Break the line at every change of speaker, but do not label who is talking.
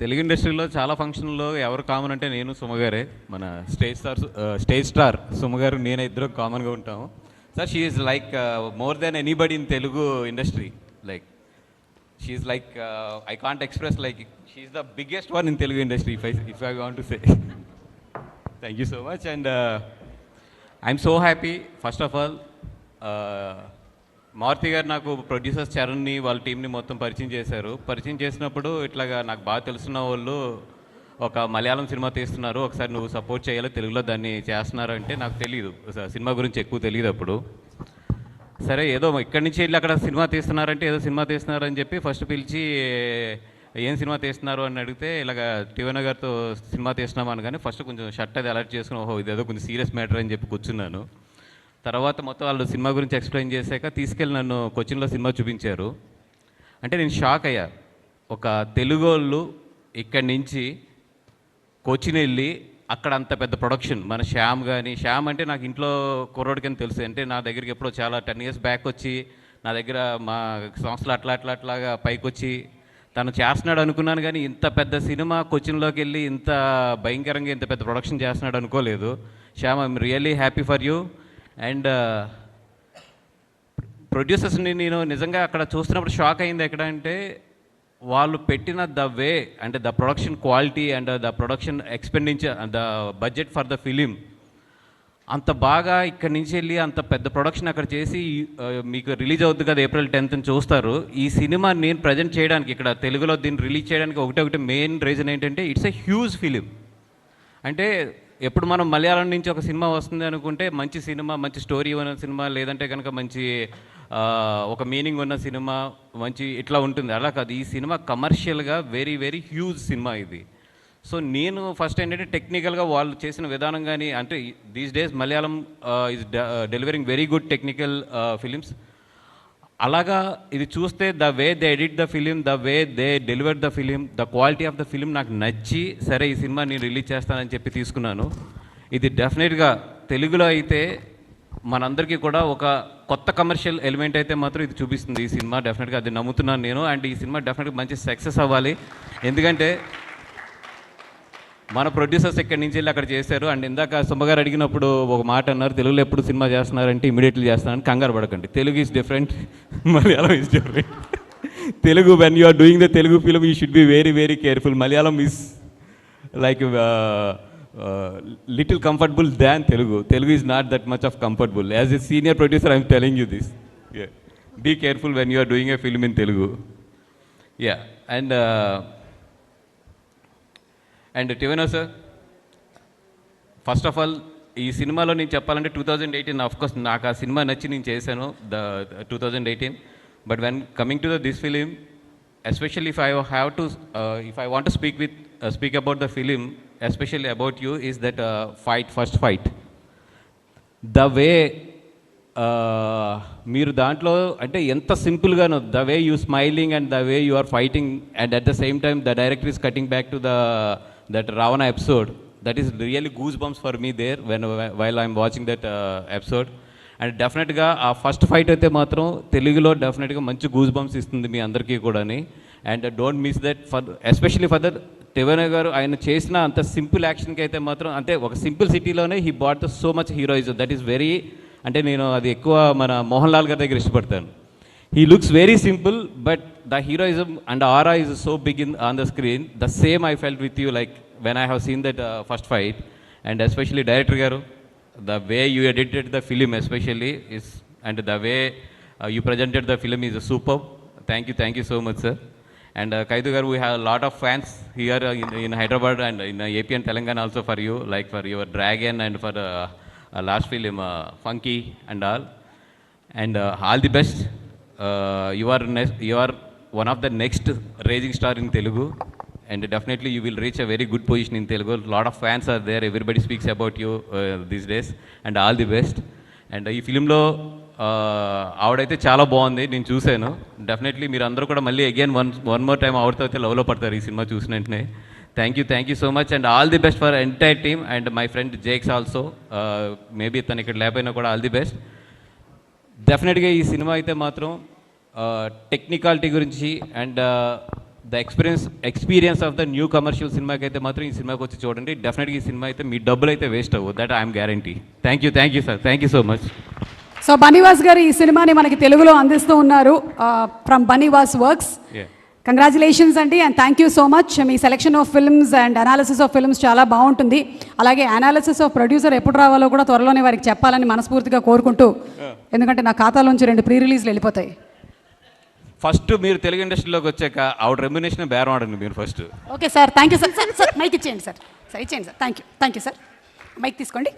తెలుగు ఇండస్ట్రీలో చాలా ఫంక్షన్లో ఎవరు కామన్ అంటే నేను సుమగారే, మన స్టేజ్ స్టార్ సుమగారు నేను ఇద్దరు కామన్గా ఉంటాము. Sir she is like more than anybody in Telugu industry. Like she is like I can't express, like she is the biggest one in Telugu industry if I want to say. Thank you so much and I'm so happy. First of all Maruti garu నాకు producers చరణ్ని వాళ్ళ టీంని మొత్తం పరిచయం చేశారు. పరిచయం చేసినప్పుడు ఇట్లాగా నాకు బాగా తెలుసున్న వాళ్ళు ఒక మలయాళం సినిమా తీస్తున్నారు, ఒకసారి నువ్వు సపోర్ట్ చేయాలి, తెలుగులో దాన్ని చేస్తున్నారు అంటే నాకు తెలియదు, సినిమా గురించి ఎక్కువ తెలియదు అప్పుడు. సరే ఏదో ఇక్కడి నుంచి వెళ్ళి అక్కడ సినిమా తీస్తున్నారంటే ఏదో సినిమా తీస్తున్నారని చెప్పి ఫస్ట్ పిలిచి ఏం సినిమా తీస్తున్నారు అని అడిగితే ఇలాగ టీవీ గారితో సినిమా తీస్తున్నాం అని, కానీ ఫస్ట్ కొంచెం షర్ట్ అది అలర్ట్ చేసుకుని ఓహో ఇదేదో కొంచెం సీరియస్ మ్యాటర్ అని చెప్పి కూర్చున్నాను. తర్వాత మొత్తం వాళ్ళు సినిమా గురించి ఎక్స్ప్లెయిన్ చేశాక తీసుకెళ్ళి నన్ను కొచ్చిన్లో సినిమా చూపించారు. అంటే నేను షాక్ అయ్యా. ఒక తెలుగు వాళ్ళు ఇక్కడి నుంచి కొచ్చిన్ వెళ్ళి అక్కడ అంత పెద్ద ప్రొడక్షన్, మన శ్యామ్ కానీ, శ్యామ్ అంటే నాకు ఇంట్లో కుర్రోడికని తెలుసు, అంటే నా దగ్గరికి ఎప్పుడో చాలా 10 years బ్యాక్ వచ్చి నా దగ్గర మా సంస్థలు అట్లాగా పైకి వచ్చి తను చేస్తున్నాడు అనుకున్నాను, కానీ ఇంత పెద్ద సినిమా కొచ్చిన్లోకి వెళ్ళి ఇంత భయంకరంగా ఇంత పెద్ద ప్రొడక్షన్ చేస్తున్నాడు అనుకోలేదు. Shyam, I'm really happy for you. And ప్రొడ్యూసర్స్ని నేను నిజంగా అక్కడ చూస్తున్నప్పుడు షాక్ అయింది. ఎక్కడ అంటే వాళ్ళు పెట్టిన ద వే అంటే the production quality and the production expenditure, the budget for the film అంత బాగా ఇక్కడి నుంచి వెళ్ళి అంత పెద్ద ప్రొడక్షన్ అక్కడ చేసి మీకు రిలీజ్ అవుతుంది కదా April 10th చూస్తారు. ఈ సినిమా నేను ప్రజెంట్ చేయడానికి ఇక్కడ తెలుగులో దీన్ని రిలీజ్ చేయడానికి ఒకటి మెయిన్ రీజన్ ఏంటంటే ఇట్స్ ఎ హ్యూజ్ ఫిలిం. అంటే ఎప్పుడు మనం మలయాళం నుంచి ఒక సినిమా వస్తుంది అనుకుంటే మంచి సినిమా, మంచి స్టోరీ ఉన్న సినిమా, లేదంటే కనుక మంచి ఒక మీనింగ్ ఉన్న సినిమా, మంచి ఇట్లా ఉంటుంది. అలా కాదు, ఈ సినిమా కమర్షియల్గా వెరీ వెరీ హ్యూజ్ సినిమా ఇది. సో నేను ఫస్ట్ ఏంటంటే టెక్నికల్గా వాళ్ళు చేసిన విధానం కానీ, అంటే these days Malayalam is delivering very good technical films. అలాగా ఇది చూస్తే the way they edit the film, the way they deliver the film, the quality of the film నాకు నచ్చి సరే ఈ సినిమా నేను రిలీజ్ చేస్తానని చెప్పి తీసుకున్నాను. ఇది డెఫినెట్గా తెలుగులో అయితే మనందరికీ కూడా ఒక కొత్త కమర్షియల్ ఎలిమెంట్ అయితే మాత్రం ఇది చూపిస్తుంది ఈ సినిమా. డెఫినెట్గా అది నమ్ముతున్నాను నేను. అండ్ ఈ సినిమా డెఫినెట్గా మంచి సక్సెస్ అవ్వాలి, ఎందుకంటే మన ప్రొడ్యూసర్స్ ఇక్కడి నుంచి వెళ్ళి అక్కడ చేశారు. అండ్ ఇందాక సుమ్మగారు అడిగినప్పుడు ఒక మాట అన్నారు, తెలుగులో ఎప్పుడు సినిమా చేస్తున్నారంటే ఇమీడియట్లీ చేస్తున్నారని. కంగారు పడకండి, Telugu is different, Malayalam is different. Telugu when you are doing the Telugu film you should be very very careful. Malayalam is like little comfortable than Telugu. Telugu is not that much of comfortable. As a senior producer I'm telling you this. Be careful when you are doing a film in Telugu. Yeah and Tovino sir, first of all ఈ సినిమాలో నేను చెప్పాలంటే 2018 of course నాకు ఆ cinema నచ్చి నేను చేశాను 2018. But when coming to this film, especially if I want to speak about the film, especially about you, is that first fight. The way మీరు దాంట్లో అంటే ఎంత సింపుల్గానో, the way you smiling and the way you are fighting, and at the same time the director is cutting back to that Ravana episode. That is really goosebumps for me there while I'm watching that episode. And డెఫినెట్గా ఆ first fight అయితే మాత్రం తెలుగులో డెఫినెట్గా మంచి goose bumps ఇస్తుంది మీ అందరికీ కూడాని. And don't miss that especially for that Tovino garu ఆయన చేసిన అంత సింపుల్ యాక్షన్కి అయితే మాత్రం, అంటే ఒక సింపుల్ సిటీలోనే he bought the so much heroism. That is very, అంటే నేను అది ఎక్కువ మన మోహన్ లాల్ గారి దగ్గర ఇష్టపడతాను. He looks very simple, but the heroism and aura is so big on the screen. The same I felt with you, like when I have seen that first fight, and especially director garu, the way you edited the film especially is, and the way you presented the film is superb. Thank you so much, sir. And Kaidu garu, we have a lot of fans here in Hyderabad and in AP and Telangana also for you, like for your Dragon and for last film Funky and all. And all the best. You are one of the next rising star in Telugu, and definitely you will reach a very good position in Telugu. A lot of fans are there, everybody speaks about you these days, and all the best. And ఈ ఫిలింలో ఆవిడైతే చాలా బాగుంది, నేను చూశాను. Definitely మీరు అందరూ కూడా మళ్ళీ అగైన్ వన్ మోర్ టైం ఆవిడతో అయితే లవ్లో పడతారు ఈ సినిమా చూసిన వెంటనే. Thank you so much and all the best for entire team and my friend Jakes also. Maybe తను ఇక్కడ లేకపోయినా కూడా ఆల్ ది బెస్ట్. డెఫినెట్గా ఈ సినిమా అయితే మాత్రం టెక్నికాలిటీ గురించి and the experience of the new commercial సినిమాకి అయితే మాత్రం ఈ సినిమాకి వచ్చి చూడండి. డెఫినెట్గా ఈ సినిమా అయితే మీ డబ్బులు అయితే వేస్ట్ అవ్వదు. That I'm guarantee. Thank you sir, thank you so much.
So Bunny Vas garu ఈ సినిమాని మనకి తెలుగులో అందిస్తూ ఉన్నారు ఫ్రమ్ బనీవాస్ వర్క్స్. కంగ్రాచులేషన్స్ అండి and thank you so much. మీ selection of films and analysis of films చాలా బాగుంటుంది. అలాగే అనాలిసిస్ ఆఫ్ ప్రొడ్యూసర్ ఎప్పుడు రావాలో కూడా త్వరలోనే వారికి చెప్పాలని మనస్ఫూర్తిగా కోరుకుంటూ, ఎందుకంటే నా ఖాతాలోంచి 2 ప్రీ రిలీజ్లు వెళ్ళిపోతాయి.
ఫస్ట్ మీరు తెలుగు ఇండస్ట్రీలోకి వచ్చాక ఆవిడ రెమ్యునేషన్ బేరం ఆడండి మీరు first.
Okay sir, thank you sir. Sir mike ఇచ్చేయండి సార్. ఇచ్చేయండి sir. Thank you sir. Mike తీసుకోండి.